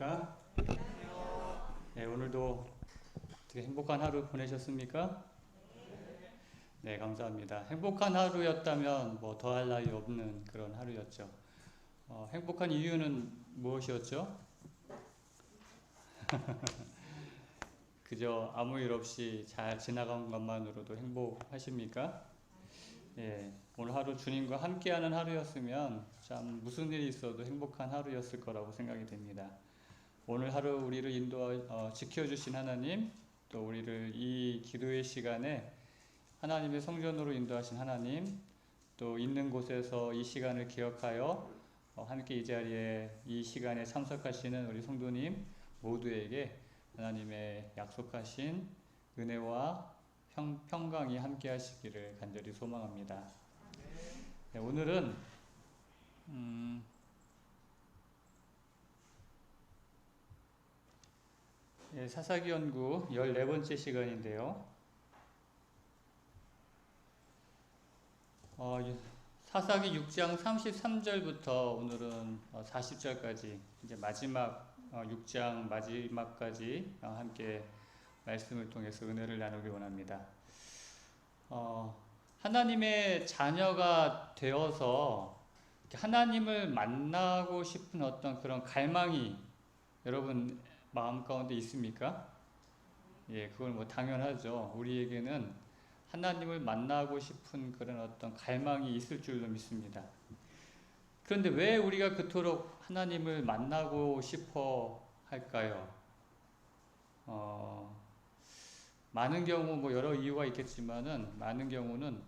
안녕하십니까? 네, 오늘도 되게 행복한 하루 보내셨습니까? 네, 감사합니다. 행복한 하루였다면 뭐 더할 나위 없는 그런 하루였죠. 행복한 이유는 무엇이었죠? 그저 아무 일 없이 잘 지나간 것만으로도 행복하십니까? 예, 오늘 하루 주님과 함께하는 하루였으면 참 무슨 일이 있어도 행복한 하루였을 거라고 생각이 됩니다. 오늘 하루 우리를 지켜주신 하나님, 또 우리를 이 기도의 시간에 하나님의 성전으로 인도하신 하나님, 또 있는 곳에서 이 시간을 기억하여 함께 이 자리에 이 시간에 참석하시는 우리 성도님 모두에게 하나님의 약속하신 은혜와 평강이 함께 하시기를 간절히 소망합니다. 네, 오늘은 사사기 연구 14번째 시간인데요. 사사기 6장 33절부터 오늘은 40절까지 이제 마지막 6장 마지막까지 함께 말씀을 통해서 은혜를 나누기 원합니다. 하나님의 자녀가 되어서 하나님을 만나고 싶은 어떤 그런 갈망이 여러분 마음 가운데 있습니까? 예, 그건 뭐 당연하죠. 우리에게는 하나님을 만나고 싶은 그런 어떤 갈망이 있을 줄로 믿습니다. 그런데 왜 우리가 그토록 하나님을 만나고 싶어 할까요? 많은 경우 뭐 여러 이유가 있겠지만은 많은 경우는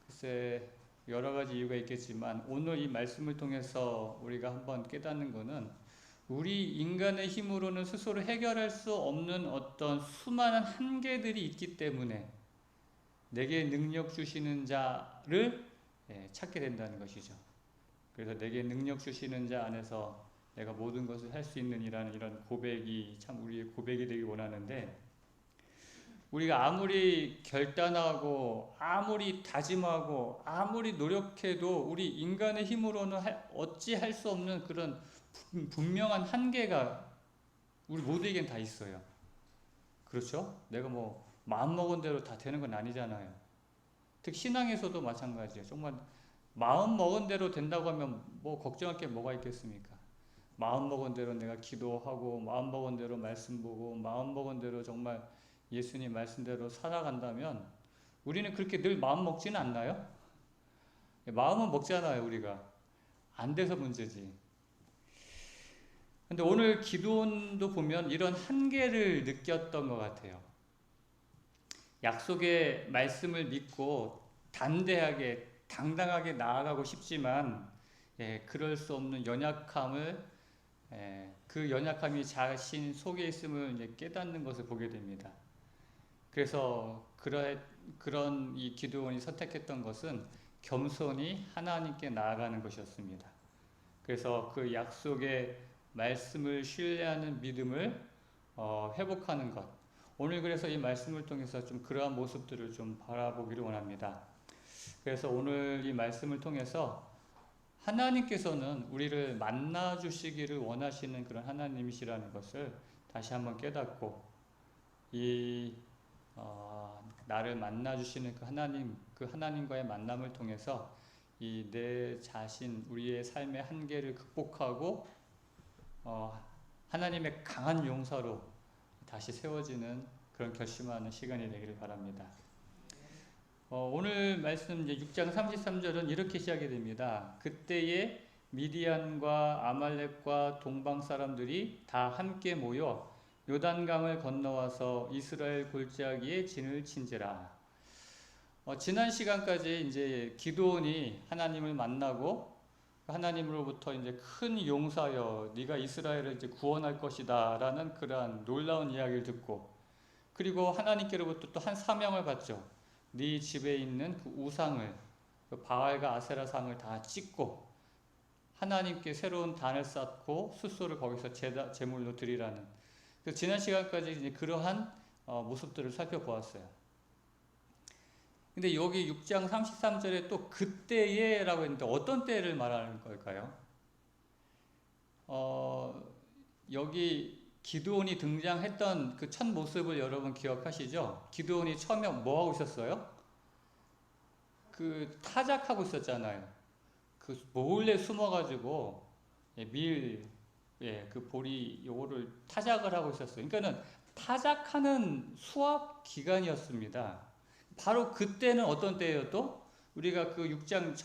글쎄 여러 가지 이유가 있겠지만 오늘 이 말씀을 통해서 우리가 한번 깨닫는 것은 우리 인간의 힘으로는 스스로 해결할 수 없는 어떤 수많은 한계들이 있기 때문에 내게 능력 주시는 자를 찾게 된다는 것이죠. 그래서 내게 능력 주시는 자 안에서 내가 모든 것을 할 수 있는 이런 고백이 참 우리의 고백이 되길 원하는데, 우리가 아무리 결단하고 아무리 다짐하고 아무리 노력해도 우리 인간의 힘으로는 어찌 할 수 없는 그런 분명한 한계가 우리 모두에겐 다 있어요. 그렇죠? 내가 뭐 마음먹은 대로 다 되는 건 아니잖아요. 특히 신앙에서도 마찬가지예요. 정말 마음먹은 대로 된다고 하면 뭐 걱정할 게 뭐가 있겠습니까? 마음먹은 대로 내가 기도하고 마음먹은 대로 말씀 보고 마음먹은 대로 정말 예수님 말씀대로 살아간다면 우리는 그렇게 늘 마음 먹지는 않나요? 마음은 먹잖아요, 우리가. 안 돼서 문제지. 근데 오늘 기도원도 보면 이런 한계를 느꼈던 것 같아요. 약속의 말씀을 믿고 단대하게 당당하게 나아가고 싶지만 그럴 수 없는 연약함을 그 연약함이 자신 속에 있음을 이제 깨닫는 것을 보게 됩니다. 그래서 그런 이 기도원이 선택했던 것은 겸손히 하나님께 나아가는 것이었습니다. 그래서 그 약속의 말씀을 신뢰하는 믿음을 회복하는 것. 오늘 그래서 이 말씀을 통해서 좀 그러한 모습들을 좀 바라보기를 원합니다. 그래서 오늘 이 말씀을 통해서 하나님께서는 우리를 만나 주시기를 원하시는 그런 하나님이시라는 것을 다시 한번 깨닫고 나를 만나 주시는 그 하나님과의 만남을 통해서 이 내 자신, 우리의 삶의 한계를 극복하고 하나님의 강한 용사로 다시 세워지는 그런 결심하는 시간이 되기를 바랍니다. 오늘 말씀 이제 6장 33절은 이렇게 시작이 됩니다. 그때에 미디안과 아말렉과 동방 사람들이 다 함께 모여 요단강을 건너와서 이스라엘 골짜기에 진을 친지라. 지난 시간까지 이제 기드온이 하나님을 만나고 하나님으로부터 이제 큰 용사여 네가 이스라엘을 이제 구원할 것이다라는 그러한 놀라운 이야기를 듣고, 그리고 하나님께로부터 또 한 사명을 받죠. 네 집에 있는 그 우상을, 그 바알과 아세라 상을 다 찢고 하나님께 새로운 단을 쌓고 숫소를 거기서 제물로 드리라는. 지난 시간까지 이제 그러한 모습들을 살펴보았어요. 근데 여기 6장 33절에 또 그때에라고 했는데 어떤 때를 말하는 걸까요? 여기 기드온이 등장했던 그 첫 모습을 여러분 기억하시죠? 기드온이 처음에 뭐 하고 있었어요? 그 타작하고 있었잖아요. 그 몰래 숨어가지고 그 보리 요거를 타작을 하고 있었어요. 그러니까는 타작하는 수업 기간이었습니다. 바로 그때는 어떤 때예요? 또 우리가 그 6장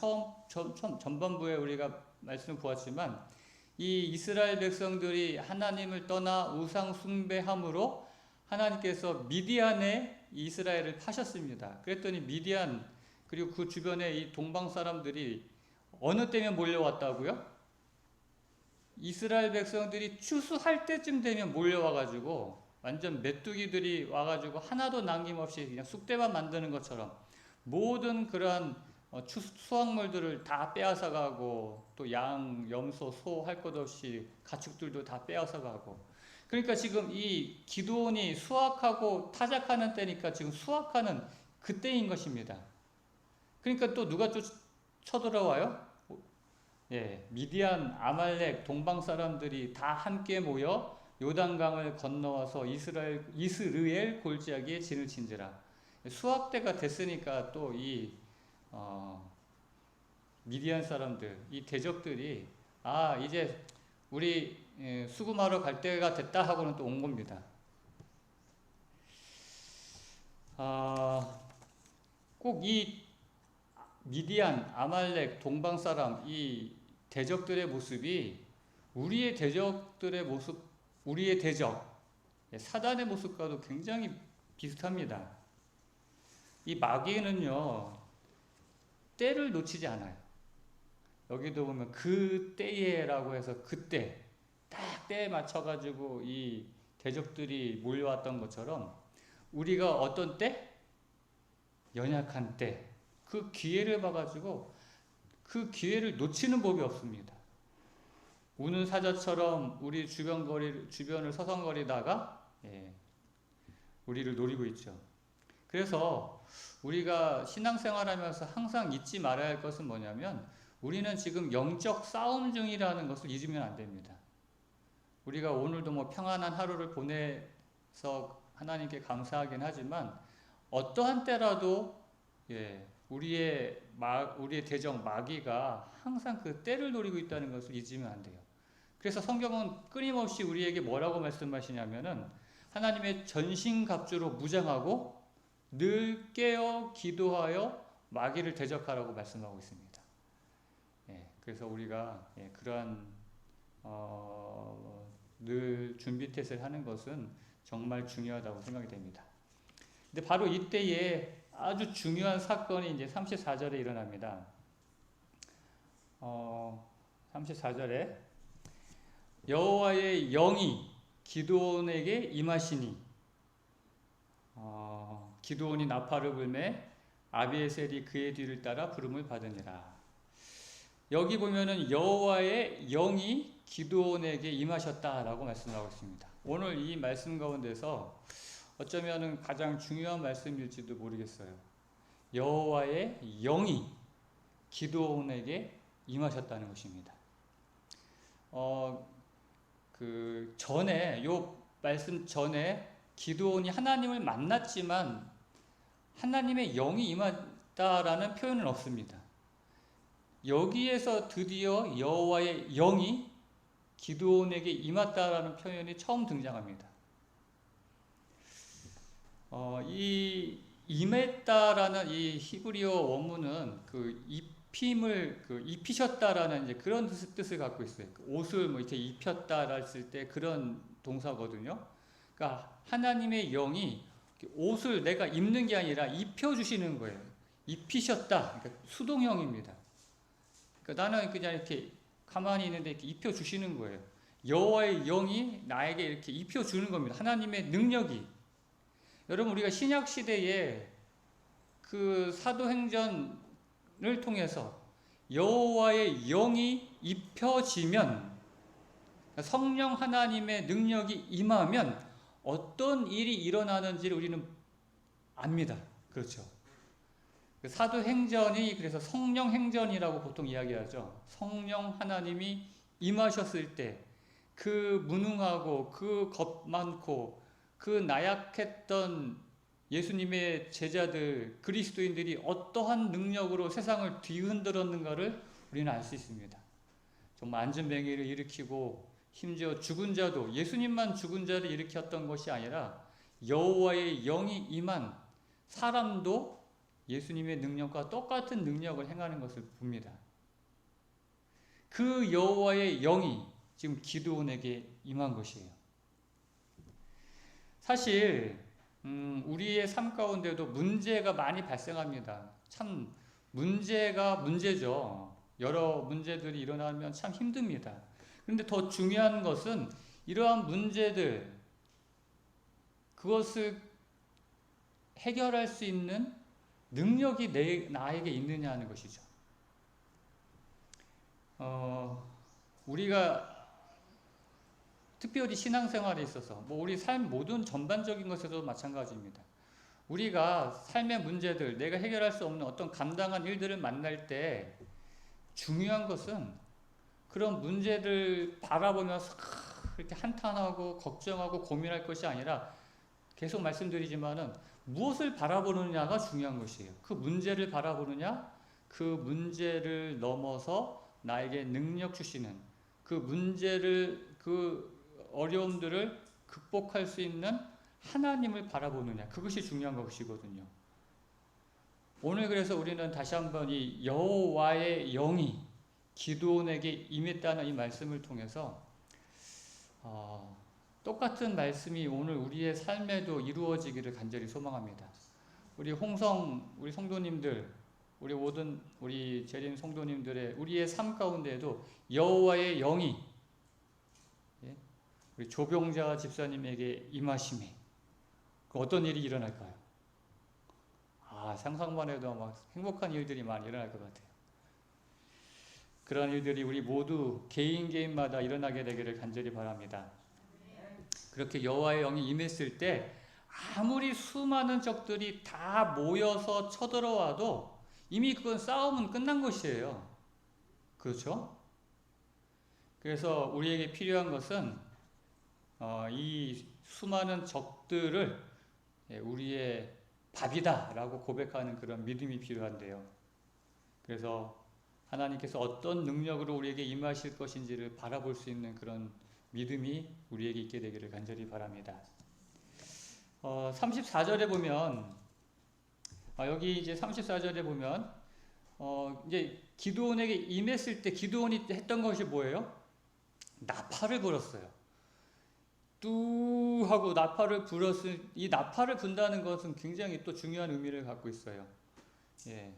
전반부에 우리가 말씀을 보았지만 이 이스라엘 백성들이 하나님을 떠나 우상 숭배함으로 하나님께서 미디안에 이스라엘을 파셨습니다. 그랬더니 미디안 그리고 그 주변에 이 동방 사람들이 어느 때면 몰려왔다고요? 이스라엘 백성들이 추수할 때쯤 되면 몰려와가지고 완전 메뚜기들이 와가지고 하나도 남김없이 그냥 쑥대밭 만드는 것처럼 모든 그러한 수확물들을 다 빼앗아 가고 또 양, 염소, 소 할 것 없이 가축들도 다 빼앗아 가고 그러니까 지금 이 기드온이 수확하고 타작하는 때니까 지금 수확하는 그때인 것입니다. 그러니까 또 누가 쳐들어와요? 미디안, 아말렉, 동방 사람들이 다 함께 모여 요단강을 건너와서 이스르엘 골짜기에 진을 친지라. 수확 때가 됐으니까 또 이 미디안 사람들, 이 대적들이 이제 우리 수금하러 갈 때가 됐다 하고는 또 온 겁니다. 꼭 이 미디안, 아말렉, 동방 사람 이 대적들의 모습이 우리의 대적들의 모습, 우리의 대적 사단의 모습과도 굉장히 비슷합니다. 이 마귀는요 때를 놓치지 않아요. 여기도 보면 그 때에라고 해서 그때 딱 때에 맞춰가지고 이 대적들이 몰려왔던 것처럼 우리가 어떤 때? 연약한 때 그 기회를 봐가지고 그 기회를 놓치는 법이 없습니다. 우는 사자처럼 우리 주변을 서성거리다가 우리를 노리고 있죠. 그래서 우리가 신앙생활하면서 항상 잊지 말아야 할 것은 뭐냐면 우리는 지금 영적 싸움 중이라는 것을 잊으면 안 됩니다. 우리가 오늘도 뭐 평안한 하루를 보내서 하나님께 감사하긴 하지만 어떠한 때라도 우리의 대적 마귀가 항상 그 때를 노리고 있다는 것을 잊으면 안 돼요. 그래서 성경은 끊임없이 우리에게 뭐라고 말씀하시냐면은 하나님의 전신갑주로 무장하고 늘 깨어 기도하여 마귀를 대적하라고 말씀하고 있습니다. 그래서 우리가 그러한 늘 준비태세를 하는 것은 정말 중요하다고 생각이 됩니다. 근데 바로 이때에 아주 중요한 사건이 이제 34절에 일어납니다. 34절에 여호와의 영이 기드온에게 임하시니 기드온이 나팔을 불매 아비에셀이 그의 뒤를 따라 부름을 받으니라. 여기 보면은 여호와의 영이 기드온에게 임하셨다라고 말씀하고 있습니다. 오늘 이 말씀 가운데서 어쩌면은 가장 중요한 말씀일지도 모르겠어요. 여호와의 영이 기드온에게 임하셨다는 것입니다. 그 전에 요 말씀 전에 기드온이 하나님을 만났지만 하나님의 영이 임했다라는 표현은 없습니다. 여기에서 드디어 여호와의 영이 기드온에게 임했다라는 표현이 처음 등장합니다. 이 임했다라는 이 히브리어 원문은 그 입히셨다라는 이제 그런 뜻을 갖고 있어요. 옷을 뭐 이렇게 입혔다 했을 때 그런 동사거든요. 그러니까 하나님의 영이 옷을 내가 입는 게 아니라 입혀주시는 거예요. 입히셨다. 그러니까 수동형입니다. 그러니까 나는 그냥 이렇게 가만히 있는데 이렇게 입혀주시는 거예요. 여호와의 영이 나에게 이렇게 입혀주는 겁니다. 하나님의 능력이. 여러분 우리가 신약 시대에 그 사도행전을 통해서 여호와의 영이 입혀지면 성령 하나님의 능력이 임하면 어떤 일이 일어나는지를 우리는 압니다. 그렇죠. 사도행전이 그래서 성령행전이라고 보통 이야기하죠. 성령 하나님이 임하셨을 때 그 무능하고 그 겁 많고 그 나약했던 예수님의 제자들, 그리스도인들이 어떠한 능력으로 세상을 뒤흔들었는가를 우리는 알 수 있습니다. 정말 안전뱅이를 일으키고 심지어 죽은 자도, 예수님만 죽은 자를 일으켰던 것이 아니라 여호와의 영이 임한 사람도 예수님의 능력과 똑같은 능력을 행하는 것을 봅니다. 그 여호와의 영이 지금 기드온에게 임한 것이에요. 사실 우리의 삶 가운데도 문제가 많이 발생합니다. 참 문제가 문제죠. 여러 문제들이 일어나면 참 힘듭니다. 그런데 더 중요한 것은 이러한 문제들, 그것을 해결할 수 있는 능력이 나에게 있느냐 하는 것이죠. 우리가 특별히 신앙생활에 있어서 우리 삶 모든 전반적인 것에도 마찬가지입니다. 우리가 삶의 문제들, 내가 해결할 수 없는 어떤 감당한 일들을 만날 때 중요한 것은 그런 문제들 바라보면서 이렇게 한탄하고 걱정하고 고민할 것이 아니라, 계속 말씀드리지만은 무엇을 바라보느냐가 중요한 것이에요. 그 문제를 바라보느냐, 그 문제를 넘어서 나에게 능력 주시는, 그 문제를, 그 어려움들을 극복할 수 있는 하나님을 바라보느냐, 그것이 중요한 것이거든요. 오늘 그래서 우리는 다시 한번 이 여호와의 영이 기드온에게 임했다는 이 말씀을 통해서 똑같은 말씀이 오늘 우리의 삶에도 이루어지기를 간절히 소망합니다. 우리 성도님들, 우리 모든 우리 재림 성도님들의 우리의 삶 가운데에도 여호와의 영이 우리 조병자 집사님에게 임하심이, 어떤 일이 일어날까요? 상상만 해도 막 행복한 일들이 많이 일어날 것 같아요. 그런 일들이 우리 모두 개인마다 일어나게 되기를 간절히 바랍니다. 그렇게 여호와의 영이 임했을 때 아무리 수많은 적들이 다 모여서 쳐들어와도 이미 그건 싸움은 끝난 것이에요. 그렇죠? 그래서 우리에게 필요한 것은 이 수많은 적들을 우리의 밥이다 라고 고백하는 그런 믿음이 필요한데요. 그래서 하나님께서 어떤 능력으로 우리에게 임하실 것인지를 바라볼 수 있는 그런 믿음이 우리에게 있게 되기를 간절히 바랍니다. 34절에 보면, 여기 이제 34절에 보면, 이제 기드온에게 임했을 때 기드온이 했던 것이 뭐예요? 나팔을 불었어요. 뚜 하고 나팔을 불었을, 이 나팔을 분다는 것은 굉장히 또 중요한 의미를 갖고 있어요.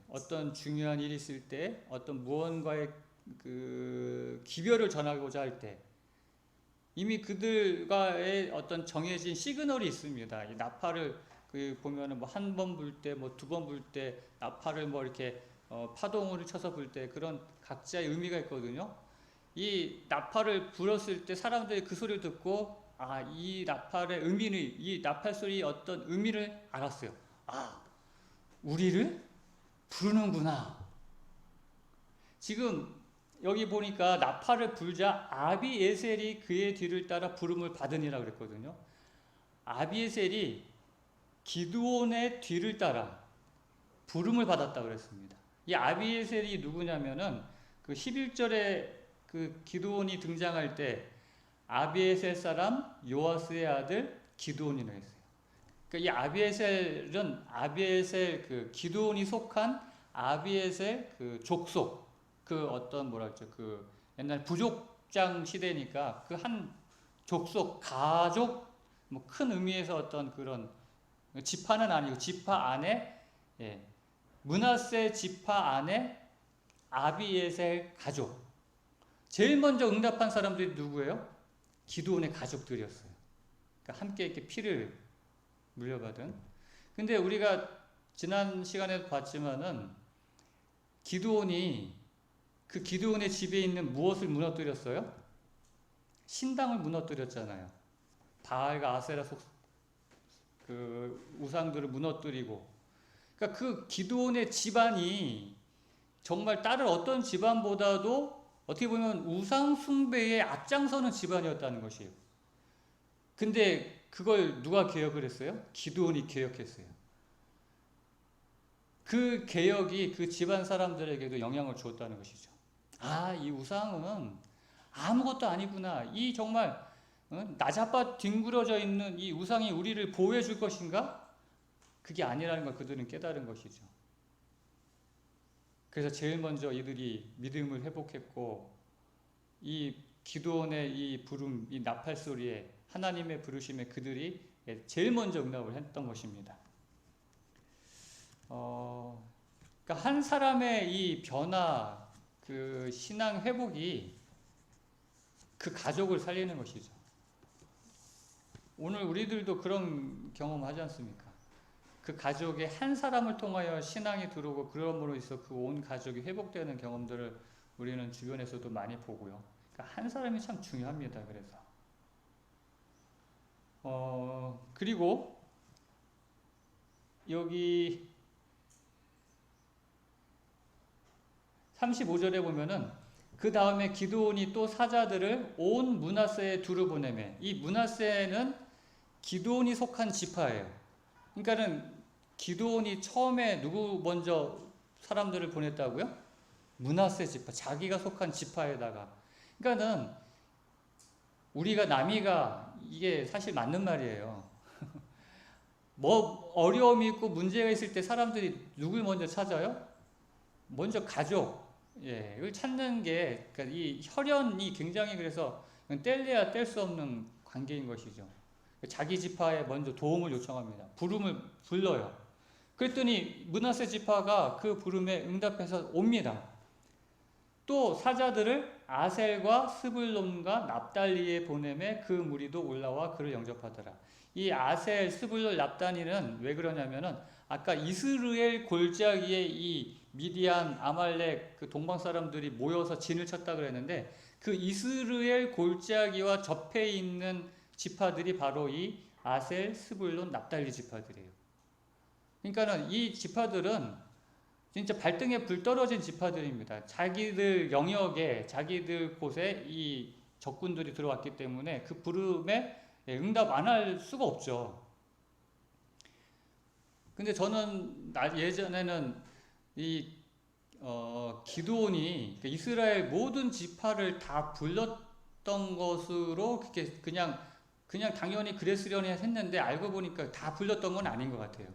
어떤 중요한 일이 있을 때, 어떤 무언가의 그 기별을 전하고자 할 때, 이미 그들과의 어떤 정해진 시그널이 있습니다. 이 나팔을 보면은 한 번 불 때, 두 번 불 때, 나팔을 이렇게 파동을 쳐서 불 때 그런 각자의 의미가 있거든요. 이 나팔을 불었을 때 사람들이 그 소리를 듣고 이 나팔의 의미는, 이 나팔 소리의 어떤 의미를 알았어요. 우리를 부르는구나. 지금 여기 보니까 나팔을 불자 아비에셀이 그의 뒤를 따라 부름을 받으니라 그랬거든요. 아비에셀이 기드온의 뒤를 따라 부름을 받았다 그랬습니다. 이 아비에셀이 누구냐면은 그 11절에 그 기드온이 등장할 때 아비에셀 사람 요아스의 아들 기드온이라고 했어요. 그러니까 이 아비에셀은 아비에셀 그 기드온이 속한 아비에셀 그 족속, 그 어떤 그 옛날 부족장 시대니까 그 한 족속, 가족, 큰 의미에서 어떤 그런 지파는 아니고 지파 안에, 므낫세 지파 안에 아비에셀 가족. 제일 먼저 응답한 사람들이 누구예요? 기드온의 가족들이었어요. 그러니까 함께 이렇게 피를 물려받은. 근데 우리가 지난 시간에도 봤지만은 기드온이 그 기드온의 집에 있는 무엇을 무너뜨렸어요? 신당을 무너뜨렸잖아요. 바알과 아세라 그 우상들을 무너뜨리고. 그러니까 그 기드온의 집안이 정말 다른 어떤 집안보다도 어떻게 보면 우상 숭배에 앞장서는 집안이었다는 것이에요. 근데 그걸 누가 개혁을 했어요? 기드온이 개혁했어요. 그 개혁이 그 집안 사람들에게도 영향을 주었다는 것이죠. 아, 이 우상은 아무것도 아니구나. 이 정말 나자빠 뒹굴어져 있는 이 우상이 우리를 보호해 줄 것인가? 그게 아니라는 걸 그들은 깨달은 것이죠. 그래서 제일 먼저 이들이 믿음을 회복했고, 이 기도원의 이 부름, 이 나팔 소리에 하나님의 부르심에 그들이 제일 먼저 응답을 했던 것입니다. 그러니까 한 사람의 이 변화, 그 신앙 회복이 그 가족을 살리는 것이죠. 오늘 우리들도 그런 경험 하지 않습니까? 그 가족의 한 사람을 통하여 신앙이 들어오고 그러므로 해서 그 온 가족이 회복되는 경험들을 우리는 주변에서도 많이 보고요. 그러니까 한 사람이 참 중요합니다. 그래서 그리고 여기 35절에 보면은 그 다음에 기드온이 또 사자들을 온 므낫세에 두루 보내매, 이 므낫세는 기드온이 속한 지파예요. 그러니까는 기드온이 처음에 누구 먼저 사람들을 보냈다고요? 므낫세 지파, 자기가 속한 지파에다가. 그러니까는 우리가 남이가 이게 사실 맞는 말이에요. 뭐 어려움이 있고 문제가 있을 때 사람들이 누굴 먼저 찾아요? 먼저 가족, 이걸 찾는 게, 그러니까 이 혈연이 굉장히 그래서 뗄래야 뗄 수 없는 관계인 것이죠. 자기 지파에 먼저 도움을 요청합니다. 부름을 불러요. 그랬더니 므낫세 지파가 그 부름에 응답해서 옵니다. 또 사자들을 아셀과 스불론과 납달리에 보내매 그 무리도 올라와 그를 영접하더라. 이 아셀, 스불론, 납달리는 왜 그러냐면은 아까 이스라엘 골짜기에 이 미디안, 아말렉 그 동방 사람들이 모여서 진을 쳤다 그랬는데 그 이스라엘 골짜기와 접해 있는 지파들이 바로 이 아셀, 스불론, 납달리 지파들이에요. 그러니까는 이 지파들은 진짜 발등에 불 떨어진 지파들입니다. 자기들 영역에, 자기들 곳에 이 적군들이 들어왔기 때문에 그 부름에 응답 안 할 수가 없죠. 근데 저는 예전에는 이 기드온이 이스라엘 모든 지파를 다 불렀던 것으로 그냥 당연히 그랬으려니 했는데 알고 보니까 다 불렀던 건 아닌 것 같아요.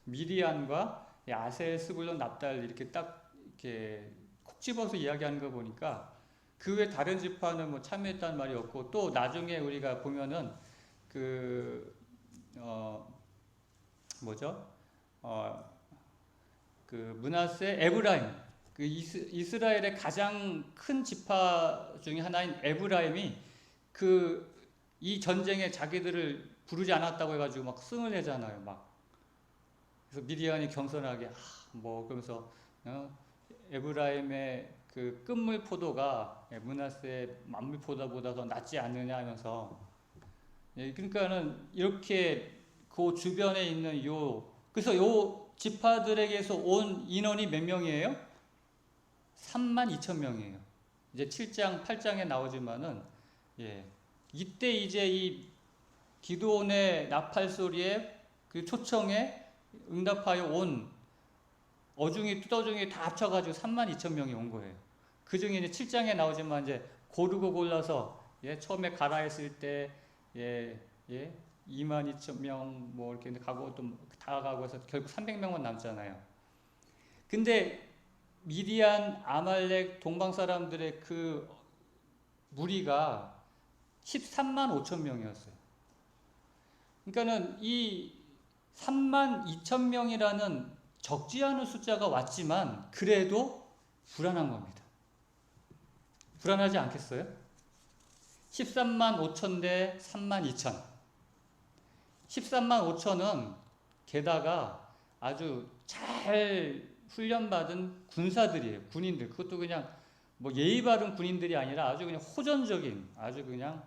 미디안과 아셀, 스불론, 납달 이렇게 딱 이렇게 콕 집어서 이야기하는 거 보니까 그 외 다른 지파는 뭐 참여했다는 말이 없고, 또 나중에 우리가 보면은 그 므낫세, 에브라임, 그 이스라엘의 가장 큰 지파 중에 하나인 에브라임이 이 전쟁에 자기들을 부르지 않았다고 해가지고 막 승을 내잖아요. 막 그래서 미디안이 겸손하게 그러면서 에브라임의 그 끝물 포도가 므낫세의 만물 포도보다 더 낫지 않느냐 하면서, 그러니까는 이렇게 그 주변에 있는 그래서 요 지파들에게서 온 인원이 몇 명이에요? 32,000명이에요. 이제 7장, 8장에 나오지만은, 이때 이제 이 기드온의 나팔 소리에 그 초청에 응답하여 온 어중이 뚜더중이 다 합쳐가지고 32,000명이 온 거예요. 그 중에 이제 7장에 나오지만 이제 고르고 골라서, 처음에 가라 했을 때, 22,000명 뭐 이렇게 가고 또 다 가고 해서 결국 300명만 남잖아요. 근데 미디안, 아말렉, 동방 사람들의 그 무리가 13만 5천 명이었어요. 그러니까는 이 32,000명이라는 적지 않은 숫자가 왔지만 그래도 불안한 겁니다. 불안하지 않겠어요? 13만 5천 대 3만 2천. 13만 5천은 게다가 아주 잘 훈련받은 군사들이에요. 군인들. 그것도 그냥 뭐 예의 바른 군인들이 아니라 아주 그냥 호전적인, 아주 그냥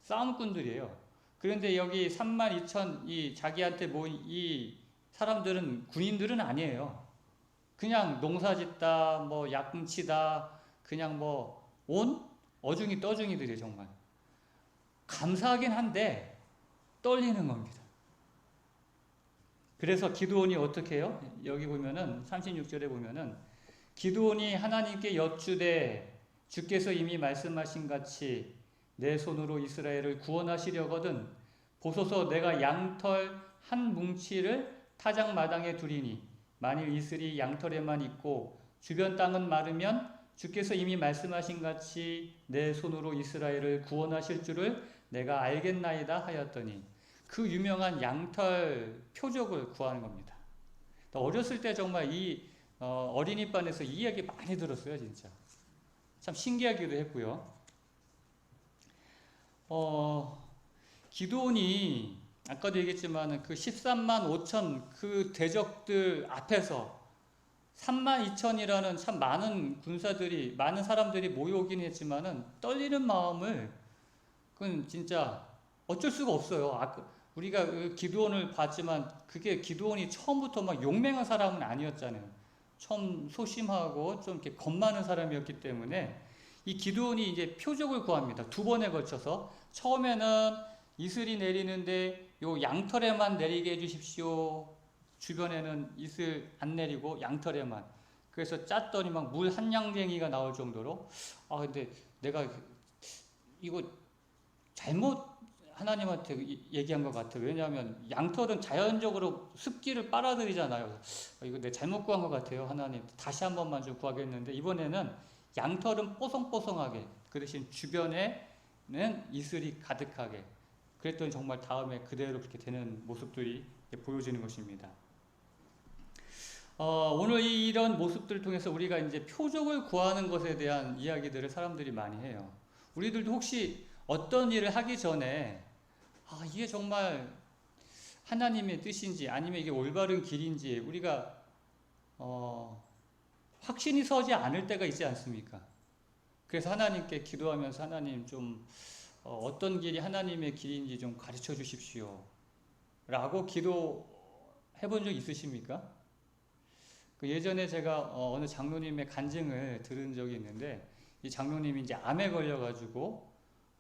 싸움꾼들이에요. 그런데 여기 32,000 이 자기한테 모인 이 사람들은 군인들은 아니에요. 그냥 농사짓다, 뭐 야금치다, 그냥 뭐 온 어중이 떠중이들이 정말 감사하긴 한데 떨리는 겁니다. 그래서 기드온이 어떻게 해요? 여기 보면은 36절에 보면은 기드온이 하나님께 여쭈되 주께서 이미 말씀하신 같이 내 손으로 이스라엘을 구원하시려거든 보소서 내가 양털 한 뭉치를 타작 마당에 두리니 만일 이슬이 양털에만 있고 주변 땅은 마르면 주께서 이미 말씀하신 같이 내 손으로 이스라엘을 구원하실 줄을 내가 알겠나이다 하였더니 그 유명한 양털 표적을 구하는 겁니다. 어렸을 때 정말 이 어린이반에서 이 이야기 많이 들었어요. 진짜 참 신기하기도 했고요. 기드온이 아까도 얘기했지만 그 13만 5천 그 대적들 앞에서 3만 2천이라는 참 많은 군사들이 많은 사람들이 모여오긴 했지만은 떨리는 마음을 그건 진짜 어쩔 수가 없어요. 우리가 그 기드온을 봤지만 그게 기드온이 처음부터 막 용맹한 사람은 아니었잖아요. 처음 소심하고 좀 이렇게 겁 많은 사람이었기 때문에 이 기드온이 이제 표적을 구합니다. 2번에 걸쳐서 처음에는 이슬이 내리는데 요 양털에만 내리게 해주십시오. 주변에는 이슬 안 내리고 양털에만. 그래서 짰더니 막 물 한 양갱이가 나올 정도로 근데 내가 이거 잘못 하나님한테 얘기한 것 같아요. 왜냐하면 양털은 자연적으로 습기를 빨아들이잖아요. 이거 내가 잘못 구한 것 같아요. 하나님 다시 한 번만 좀 구하겠는데 이번에는 양털은 뽀송뽀송하게 그 대신 주변에는 이슬이 가득하게 그랬더니 정말 다음에 그대로 그렇게 되는 모습들이 보여지는 것입니다. 오늘 이런 모습들을 통해서 우리가 이제 표적을 구하는 것에 대한 이야기들을 사람들이 많이 해요. 우리들도 혹시 어떤 일을 하기 전에 이게 정말 하나님의 뜻인지 아니면 이게 올바른 길인지 우리가 확신이 서지 않을 때가 있지 않습니까? 그래서 하나님께 기도하면서 하나님 좀 어떤 길이 하나님의 길인지 좀 가르쳐 주십시오 라고 기도해 본 적 있으십니까? 예전에 제가 어느 장로님의 간증을 들은 적이 있는데 이 장로님이 이제 암에 걸려가지고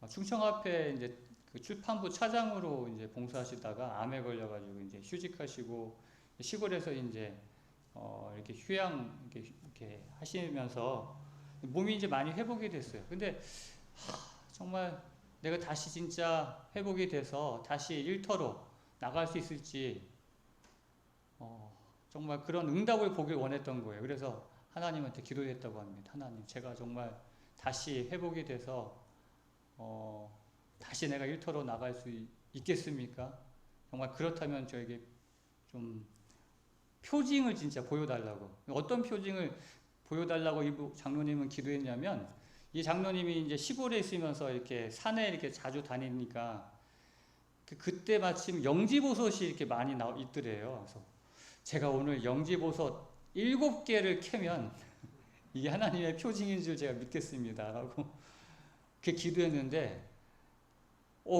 충청 앞에 이제 그 출판부 차장으로 이제 봉사하시다가 암에 걸려가지고 이제 휴직하시고 시골에서 이제 이렇게 휴양 이렇게 하시면서 몸이 이제 많이 회복이 됐어요. 근데 정말 내가 다시 진짜 회복이 돼서 다시 일터로 나갈 수 있을지 정말 그런 응답을 보길 원했던 거예요. 그래서 하나님한테 기도했다고 합니다. 하나님, 제가 정말 다시 회복이 돼서 다시 내가 일터로 나갈 수 있겠습니까? 정말 그렇다면 저에게 좀 표징을 진짜 보여달라고. 어떤 표징을 보여달라고 이 장로님은 기도했냐면 이 장로님이 이제 시골에 있으면서 이렇게 산에 이렇게 자주 다니니까 그때 마침 영지버섯이 이렇게 많이 있더래요. 그래서 제가 오늘 영지버섯 7개를 캐면 이게 하나님의 표징인 줄 제가 믿겠습니다. 라고 그렇게 기도했는데,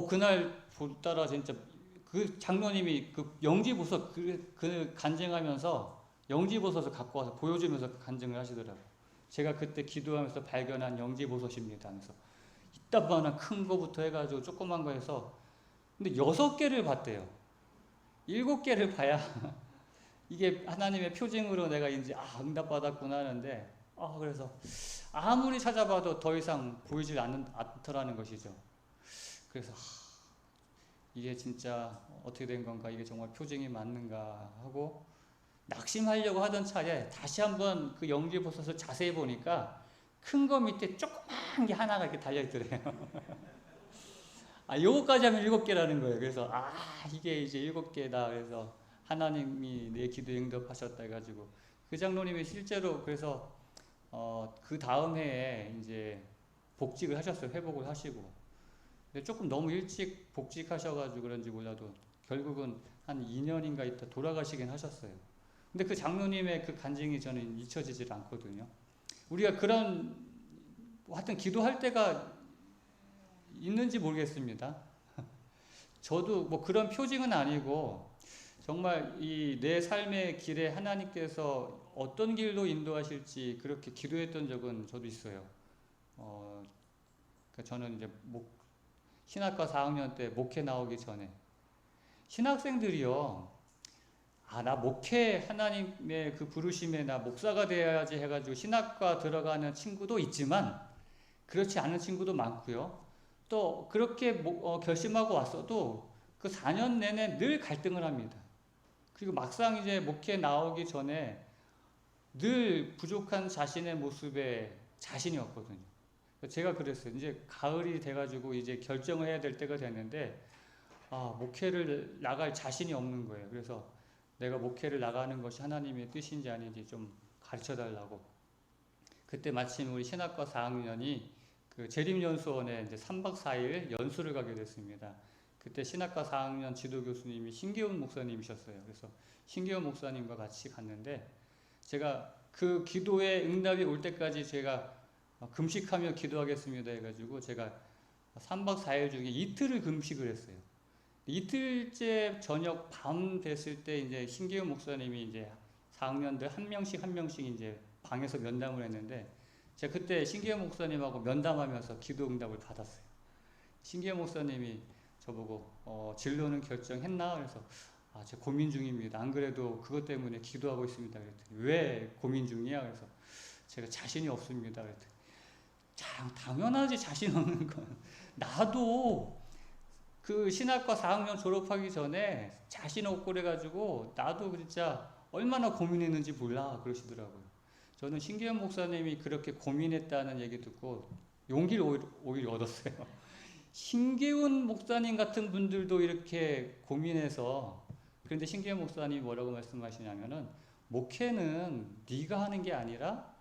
그날 보따라 진짜 그 장로님이 그 영지버섯 그 간증하면서 영지버섯을 갖고 와서 보여주면서 간증을 하시더라고요. 제가 그때 기도하면서 발견한 영지버섯입니다. 그래서 이따만한 큰 거부터 해가지고 조그만 거 해서 근데 6개를 봤대요. 7개를 봐야 이게 하나님의 표징으로 내가 이제 응답받았구나 하는데 그래서 아무리 찾아봐도 더 이상 보이지 않더라는 것이죠. 그래서 이게 진짜 어떻게 된 건가, 이게 정말 표징이 맞는가 하고 낙심하려고 하던 차에 다시 한번 그 영지버섯을 자세히 보니까 큰 거 밑에 조그만 게 하나가 이렇게 달려있더래요. 요거까지 하면 7개라는 거예요. 그래서 이게 이제 7개다. 그래서 하나님이 내 기도에 응답하셨다 해가지고 그 장로님이 실제로 그래서 그 다음 해에 이제 복직을 하셨어요. 회복을 하시고. 근데 조금 너무 일찍 복직하셔가지고 그런지 몰라도 결국은 한 2년인가 있다 돌아가시긴 하셨어요. 근데 그 장로님의 그 간증이 저는 잊혀지질 않거든요. 우리가 그런 하여튼 기도할 때가 있는지 모르겠습니다. 저도 뭐 그런 표징은 아니고 정말 이 내 삶의 길에 하나님께서 어떤 길로 인도하실지 그렇게 기도했던 적은 저도 있어요. 그러니까 저는 이제 신학과 4학년 때 목회 나오기 전에 신학생들이요, 나 목회 하나님의 그 부르심에 나 목사가 되어야지 해가지고 신학과 들어가는 친구도 있지만 그렇지 않은 친구도 많고요. 또 그렇게 결심하고 왔어도 그 4년 내내 늘 갈등을 합니다. 그리고 막상 이제 목회 나오기 전에 늘 부족한 자신의 모습에 자신이 없거든요. 제가 그랬어요. 이제 가을이 돼가지고 이제 결정을 해야 될 때가 됐는데, 목회를 나갈 자신이 없는 거예요. 그래서 내가 목회를 나가는 것이 하나님의 뜻인지 아닌지 좀 가르쳐 달라고. 그때 마침 우리 신학과 4학년이 그 재림연수원에 이제 3박 4일 연수를 가게 됐습니다. 그때 신학과 4학년 지도 교수님이 신기훈 목사님이셨어요. 그래서 신기훈 목사님과 같이 갔는데, 제가 그 기도의 응답이 올 때까지 제가 금식하며 기도하겠습니다 해가지고 제가 3박 4일 중에 이틀을 금식을 했어요. 이틀째 저녁 밤 됐을 때 이제 신기훈 목사님이 이제 4학년들 한 명씩 이제 방에서 면담을 했는데, 제가 그때 신기훈 목사님하고 면담하면서 기도 응답을 받았어요. 신기훈 목사님이 저보고 진로는 결정했나? 그래서 제가 고민 중입니다. 안 그래도 그것 때문에 기도하고 있습니다. 그랬더니 왜 고민 중이야? 그래서 제가 자신이 없습니다. 그랬더니 당연하지, 자신 없는 건. 나도 그 신학과 4학년 졸업하기 전에 자신 없고 그래가지고 나도 진짜 얼마나 고민했는지 몰라 그러시더라고요. 저는 신기현 목사님이 그렇게 고민했다는 얘기 듣고 용기를 오히려 얻었어요. 신기훈 목사님 같은 분들도 이렇게 고민해서, 그런데 신기훈 목사님이 뭐라고 말씀하시냐면은, 목회는 네가 하는 게 아니라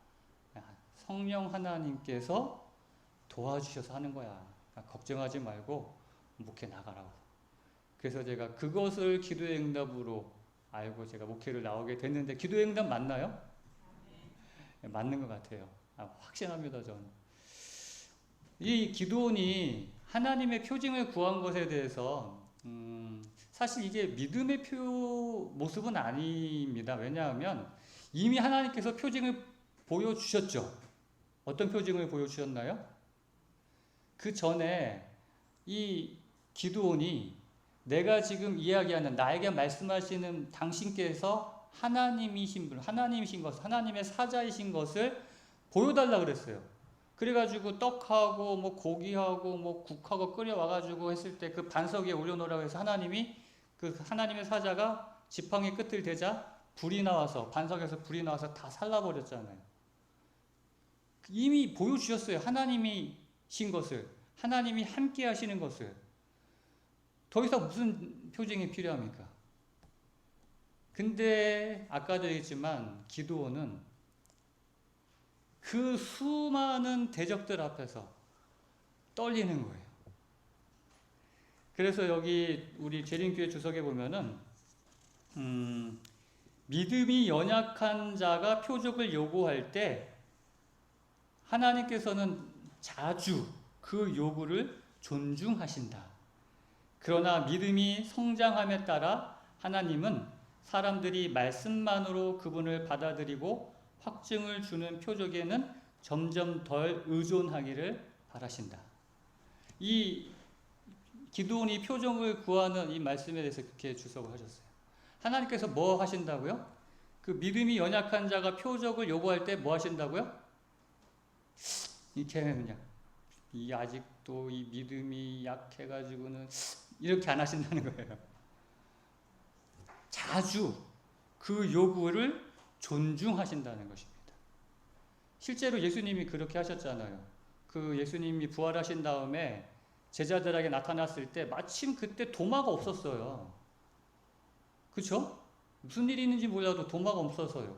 성령 하나님께서 도와주셔서 하는 거야. 걱정하지 말고 목회 나가라고. 그래서 제가 그것을 기도의 응답으로 알고 제가 목회를 나오게 됐는데, 기도의 응답 맞나요? 네, 맞는 것 같아요. 확신합니다, 저는. 이 기도원이 하나님의 표징을 구한 것에 대해서 사실 이게 믿음의 모습은 아닙니다. 왜냐하면 이미 하나님께서 표징을 보여주셨죠. 어떤 표징을 보여주셨나요? 그 전에 이 기드온이 내가 지금 이야기하는, 나에게 말씀하시는 당신께서 하나님이신 분, 하나님이신 것, 하나님의 사자이신 것을 보여달라 그랬어요. 그래가지고 떡하고 뭐 고기하고 뭐 국하고 끓여와가지고 했을 때 그 반석 위에 올려놓으라고 해서 하나님이, 그 하나님의 사자가 지팡이 끝을 대자 불이 나와서, 반석에서 불이 나와서 다 살라버렸잖아요. 이미 보여주셨어요. 하나님이신 것을, 하나님이 함께 하시는 것을. 더 이상 무슨 표징이 필요합니까? 근데 아까도 얘기했지만 기드온은 그 수많은 대적들 앞에서 떨리는 거예요. 그래서 여기 우리 재림교회 주석에 보면은 믿음이 연약한 자가 표적을 요구할 때 하나님께서는 자주 그 요구를 존중하신다. 그러나 믿음이 성장함에 따라 하나님은 사람들이 말씀만으로 그분을 받아들이고 확증을 주는 표적에는 점점 덜 의존하기를 바라신다. 이 기드온이 표적을 구하는 이 말씀에 대해서 그렇게 주석을 하셨어요. 하나님께서 뭐 하신다고요? 그 믿음이 연약한 자가 표적을 요구할 때 뭐 하신다고요? 이렇게 아직도 이 믿음이 약해가지고는 이렇게 안 하신다는 거예요. 자주 그 요구를 존중하신다는 것입니다. 실제로 예수님이 그렇게 하셨잖아요. 그 예수님이 부활하신 다음에 제자들에게 나타났을 때 마침 그때 도마가 없었어요. 그렇죠? 무슨 일이 있는지 몰라도 도마가 없어서요.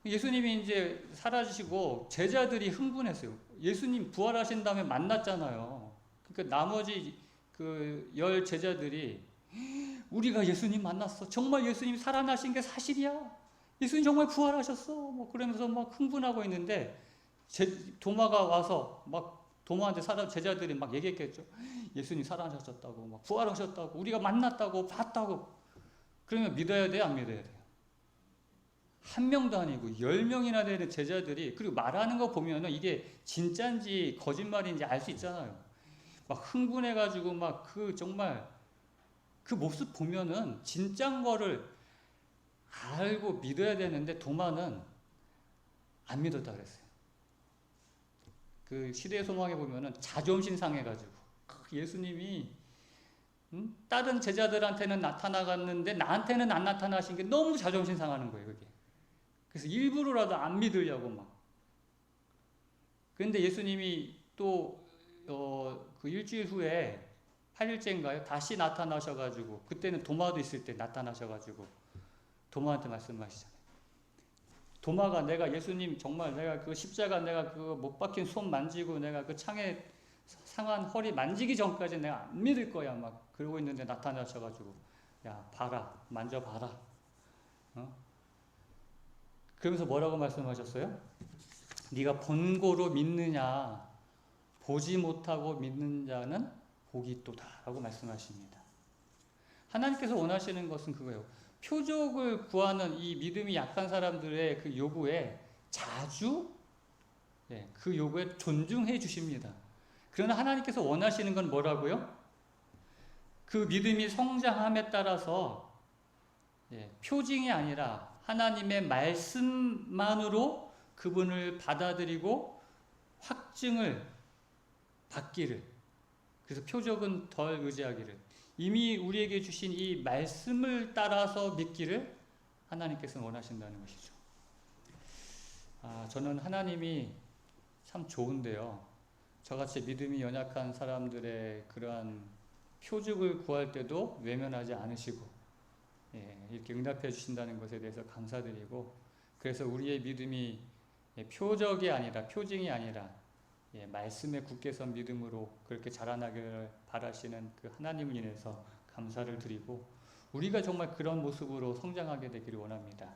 예수님이 이제 사라지시고 제자들이 흥분했어요. 예수님 부활하신 다음에 만났잖아요. 그러니까 나머지 그 10 제자들이 우리가 예수님 만났어. 정말 예수님 살아나신 게 사실이야. 예수님 정말 부활하셨어. 뭐 그러면서 막 흥분하고 있는데 도마가 와서 막 도마한테 제자들이 막 얘기했겠죠. 예수님 살아나셨다고, 막 부활하셨다고, 우리가 만났다고, 봤다고. 그러면 믿어야 돼요, 안 믿어야 돼요? 한 명도 아니고 10명이나 되는 제자들이, 그리고 말하는 거 보면은 이게 진짜인지 거짓말인지 알 수 있잖아요. 막 흥분해가지고 막 그 정말 그 모습 보면은 진짜인 거를 알고 믿어야 되는데 도마는 안 믿었다 그랬어요. 그 시대의 소망에 보면은 자존심 상해가지고 예수님이 다른 제자들한테는 나타나갔는데 나한테는 안 나타나신 게 너무 자존심 상하는 거예요, 그게. 그래서 일부러라도 안 믿으려고 막. 그런데 예수님이 또 그 일주일 후에 8일째인가요? 다시 나타나셔가지고, 그때는 도마도 있을 때 나타나셔가지고 도마한테 말씀하시잖아요. 도마가, 내가 예수님 정말 내가 그 십자가 내가 그 못 박힌 손 만지고 내가 그 창에 상한 허리 만지기 전까지 내가 안 믿을 거야 막 그러고 있는데 나타나셔가지고, 야 봐라, 만져봐라. 그러면서 뭐라고 말씀하셨어요? 네가 본고로 믿느냐, 보지 못하고 믿는 자는 복이 있도다 라고 말씀하십니다. 하나님께서 원하시는 것은 그거예요. 표적을 구하는 이 믿음이 약한 사람들의 그 요구에 자주 그 요구에 존중해 주십니다. 그러나 하나님께서 원하시는 건 뭐라고요? 그 믿음이 성장함에 따라서 표징이 아니라 하나님의 말씀만으로 그분을 받아들이고 확증을 받기를, 그래서 표적은 덜 의지하기를, 이미 우리에게 주신 이 말씀을 따라서 믿기를 하나님께서는 원하신다는 것이죠. 저는 하나님이 참 좋은데요, 저같이 믿음이 연약한 사람들의 그러한 표적을 구할 때도 외면하지 않으시고 이렇게 응답해 주신다는 것에 대해서 감사드리고, 그래서 우리의 믿음이 표적이 아니라, 표징이 아니라 말씀에 굳게 선 믿음으로 그렇게 자라나기를 바라시는 그 하나님을 인해서 감사를 드리고, 우리가 정말 그런 모습으로 성장하게 되기를 원합니다.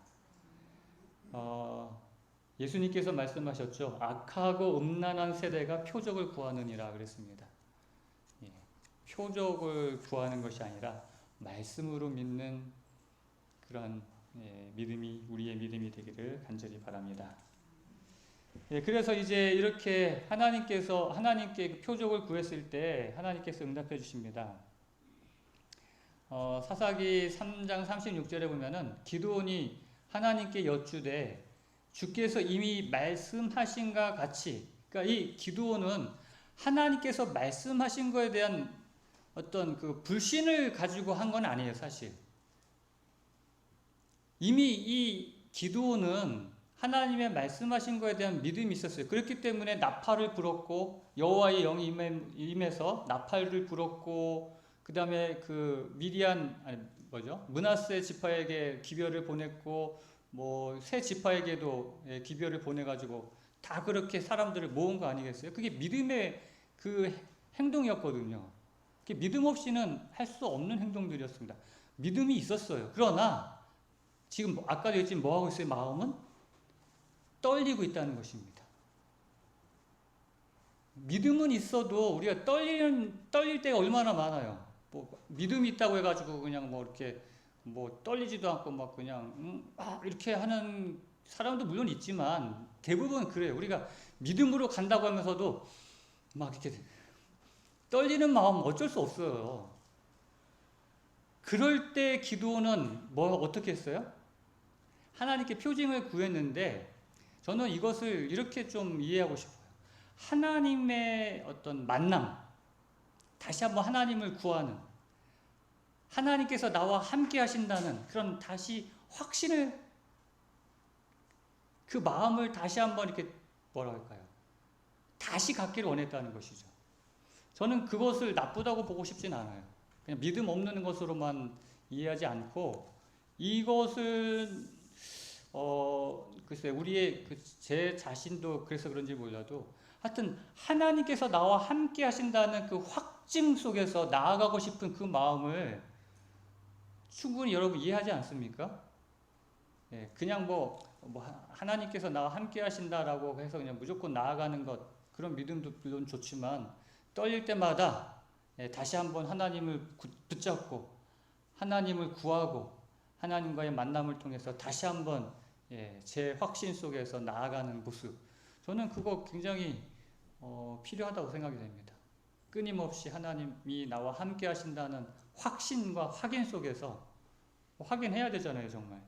예수님께서 말씀하셨죠. 악하고 음란한 세대가 표적을 구하느니라 그랬습니다. 표적을 구하는 것이 아니라 말씀으로 믿는 그런 믿음이 우리의 믿음이 되기를 간절히 바랍니다. 그래서 이제 이렇게 하나님께 표적을 구했을 때 하나님께서 응답해 주십니다. 사사기 3장 36절에 보면은 기드온이 하나님께 여쭈되 주께서 이미 말씀하신가 같이, 그러니까 이 기드온은 하나님께서 말씀하신 거에 대한 어떤 그 불신을 가지고 한 건 아니에요, 사실. 이미 이 기드온은 하나님의 말씀하신 거에 대한 믿음이 있었어요. 그렇기 때문에 나팔을 불었고, 여호와의 영이 임해서 나팔을 불었고, 그 다음에 그 므낫세 지파에게 기별을 보냈고, 뭐 세 지파에게도 기별을 보내가지고 다 그렇게 사람들을 모은 거 아니겠어요? 그게 믿음의 그 행동이었거든요. 믿음 없이는 할 수 없는 행동들이었습니다. 믿음이 있었어요. 그러나 지금 아까도 얘기했지만 뭐 하고 있어요? 마음은 떨리고 있다는 것입니다. 믿음은 있어도 우리가 떨릴 때가 얼마나 많아요. 뭐 믿음이 있다고 해가지고 그냥 뭐 이렇게 뭐 떨리지도 않고 막 그냥 이렇게 하는 사람도 물론 있지만 대부분 그래요. 우리가 믿음으로 간다고 하면서도 막 이렇게 떨리는 마음 어쩔 수 없어요. 그럴 때 기도는 어떻게 했어요? 하나님께 표징을 구했는데, 저는 이것을 이렇게 좀 이해하고 싶어요. 하나님의 어떤 만남, 다시 한번 하나님을 구하는, 하나님께서 나와 함께 하신다는 그런 다시 확신을, 그 마음을 다시 한번 이렇게 다시 갖기를 원했다는 것이죠. 저는 그것을 나쁘다고 보고 싶진 않아요. 그냥 믿음 없는 것으로만 이해하지 않고, 이것은 글쎄 우리의 제 자신도 그래서 그런지 몰라도 하여튼 하나님께서 나와 함께 하신다는 그 확증 속에서 나아가고 싶은 그 마음을 충분히 여러분 이해하지 않습니까? 그냥 하나님께서 나와 함께 하신다라고 해서 그냥 무조건 나아가는 것, 그런 믿음도 물론 좋지만 떨릴 때마다 다시 한번 하나님을 붙잡고 하나님을 구하고 하나님과의 만남을 통해서 다시 한번 제 확신 속에서 나아가는 모습, 저는 그거 굉장히 필요하다고 생각이 됩니다. 끊임없이 하나님이 나와 함께 하신다는 확신과 확인 속에서 확인해야 되잖아요, 정말.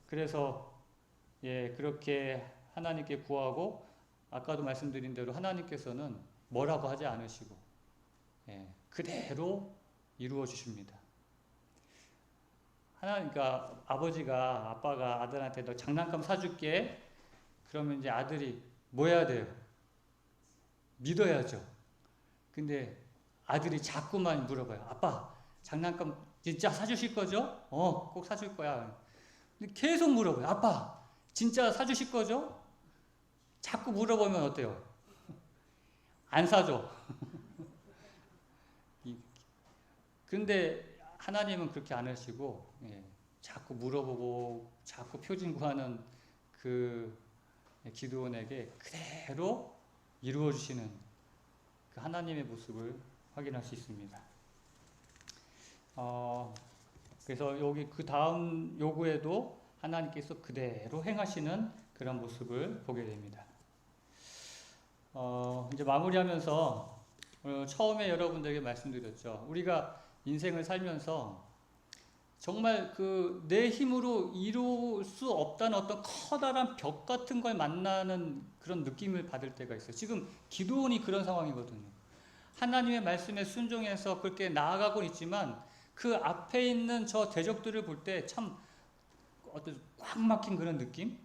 그래서 그렇게 하나님께 구하고, 아까도 말씀드린 대로 하나님께서는 뭐라고 하지 않으시고 그대로 이루어 주십니다. 그러니까 아빠가 아들한테 너 장난감 사줄게. 그러면 이제 아들이 뭐 해야 돼요? 믿어야죠. 근데 아들이 자꾸만 물어봐요. 아빠, 장난감 진짜 사주실 거죠? 꼭 사줄 거야. 근데 계속 물어봐요. 아빠, 진짜 사주실 거죠? 자꾸 물어보면 어때요? 안 사줘. 근데 하나님은 그렇게 안 하시고, 자꾸 물어보고, 자꾸 표징 구하는 그 기드온에게 그대로 이루어주시는 그 하나님의 모습을 확인할 수 있습니다. 그래서 여기 그 다음 요구에도 하나님께서 그대로 행하시는 그런 모습을 보게 됩니다. 이제 마무리하면서 처음에 여러분들에게 말씀드렸죠. 우리가 인생을 살면서 정말 내 힘으로 이룰 수 없다는 어떤 커다란 벽 같은 걸 만나는 그런 느낌을 받을 때가 있어요. 지금 기드온이 그런 상황이거든요. 하나님의 말씀에 순종해서 그렇게 나아가고 있지만 그 앞에 있는 저 대적들을 볼 때 참 어떤 꽉 막힌 그런 느낌?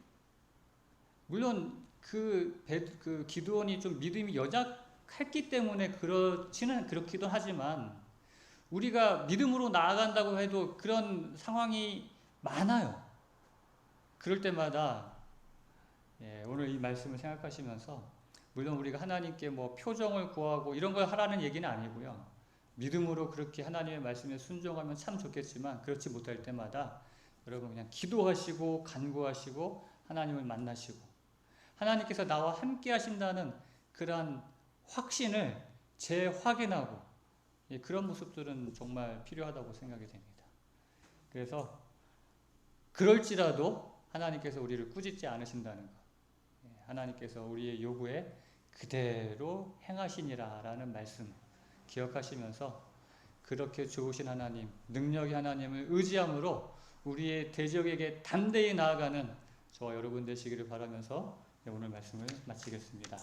물론 그 기드온이 좀 믿음이 연약했기 때문에 그렇기도 하지만 우리가 믿음으로 나아간다고 해도 그런 상황이 많아요. 그럴 때마다 오늘 이 말씀을 생각하시면서, 물론 우리가 하나님께 표정을 구하고 이런 걸 하라는 얘기는 아니고요. 믿음으로 그렇게 하나님의 말씀에 순종하면 참 좋겠지만 그렇지 못할 때마다 여러분 그냥 기도하시고 간구하시고 하나님을 만나시고 하나님께서 나와 함께 하신다는 그러한 확신을 재확인하고, 그런 모습들은 정말 필요하다고 생각이 됩니다. 그래서 그럴지라도 하나님께서 우리를 꾸짖지 않으신다는 것, 하나님께서 우리의 요구에 그대로 행하시니라 라는 말씀 기억하시면서 그렇게 좋으신 하나님, 능력의 하나님을 의지함으로 우리의 대적에게 담대히 나아가는 저와 여러분 되시기를 바라면서 오늘 말씀을 마치겠습니다.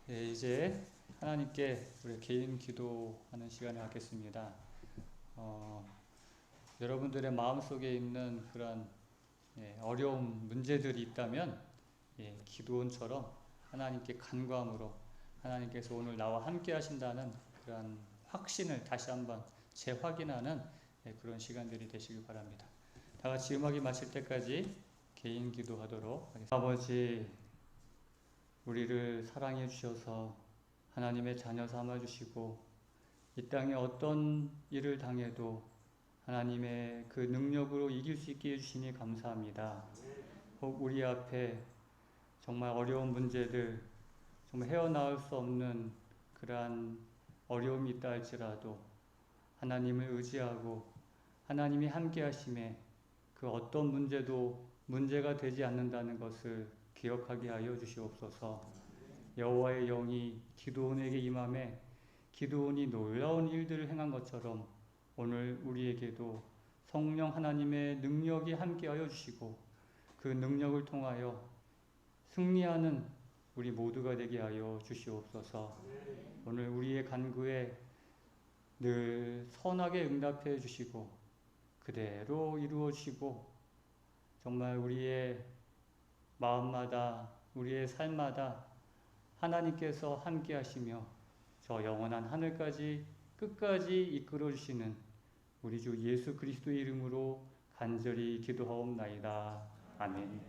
이제 하나님께 우리 개인 기도하는 시간을 갖겠습니다. 여러분들의 마음속에 있는 그런 어려운 문제들이 있다면 기도원처럼 하나님께 간구함으로 하나님께서 오늘 나와 함께 하신다는 그런 확신을 다시 한번 재확인하는 그런 시간들이 되시길 바랍니다. 다 같이 음악이 마칠 때까지 개인 기도하도록 하겠습니다. 아버지, 우리를 사랑해 주셔서 하나님의 자녀 삼아 주시고 이 땅에 어떤 일을 당해도 하나님의 그 능력으로 이길 수 있게 해주시니 감사합니다. 혹 우리 앞에 정말 어려운 문제들, 정말 헤어나올 수 없는 그러한 어려움이 있다 할지라도 하나님을 의지하고 하나님이 함께 하심에 그 어떤 문제도 문제가 되지 않는다는 것을 기억하게 하여 주시옵소서. 여호와의 영이 기드온에게 임함에 기드온이 놀라운 일들을 행한 것처럼 오늘 우리에게도 성령 하나님의 능력이 함께하여 주시고 그 능력을 통하여 승리하는 우리 모두가 되게 하여 주시옵소서. 오늘 우리의 간구에 늘 선하게 응답해 주시고 그대로 이루어 주시고 정말 우리의 마음마다 우리의 삶마다 하나님께서 함께 하시며 저 영원한 하늘까지 끝까지 이끌어 주시는 우리 주 예수 그리스도의 이름으로 간절히 기도하옵나이다. 아멘.